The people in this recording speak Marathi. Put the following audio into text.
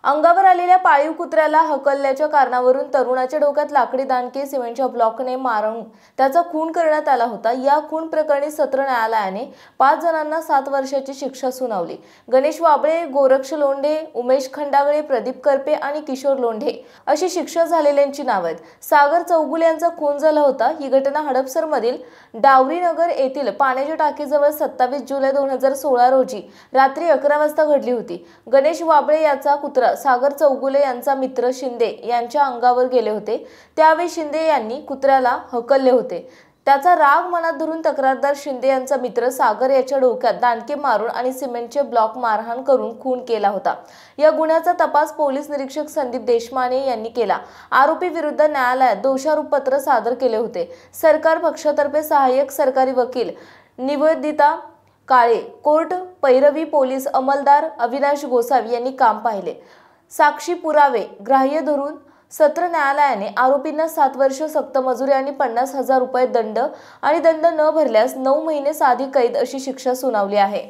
अंगावर आलेल्या पाळीव कुत्र्याला हकलल्याच्या कारणावरून तरुणाच्या डोक्यात लाकडी दांडके सिमेंटच्या ब्लॉकने मारून त्याचा खून करण्यात आला होता। या खून प्रकरणी सत्र न्यायालयाने 5 जणांना 7 वर्षाची शिक्षा सुनावली। गणेश वाबळे, गोरक्ष लोंढे, उमेश खंडागळे, प्रदीप करपे आणि किशोर लोंढे अशी शिक्षा झालेल्यांची नावे आहेत। सागर चौगुले यांचा खून झाला होता। ही घटना हडपसरमधील डावरीनगर येथील पाण्याच्या टाकीजवळ 27 जुलै 2016 रोजी रात्री 11 वाजता घडली होती। गणेश वाबळे याचा कुत्रा सागर चौगुले यांचा मित्र शिंदे यांच्या अंगावर गेले होते। त्यावेळी शिंदे यांनी कुत्र्याला हकलले होते। त्याचा राग मनात धरून तक्रारदार शिंदे यांचा मित्र सागर याच्या डोक्यात दांडके मारून आणि सिमेंटचे ब्लॉक मारहाण करून खून केला होता। या गुन्ह्याचा तपास पोलीस निरीक्षक संदीप देशमाने यांनी केला। आरोपी विरुद्ध न्यायालयात दोषारोपपत्र सादर केले होते। सरकार पक्षातर्फे सहाय्यक सरकारी वकील निवेदिता काळे, कोर्ट पैरवी पोलीस अंमलदार अविनाश गोसावी यांनी काम पाहिले। साक्षी पुरावे ग्राह्य धरून सत्र न्यायालयाने आरोपींना 7 वर्ष सक्तमजुरी आणि 50,000 रुपये दंड आणि दंड न भरल्यास 9 महिने साधी कैद अशी शिक्षा सुनावली आहे।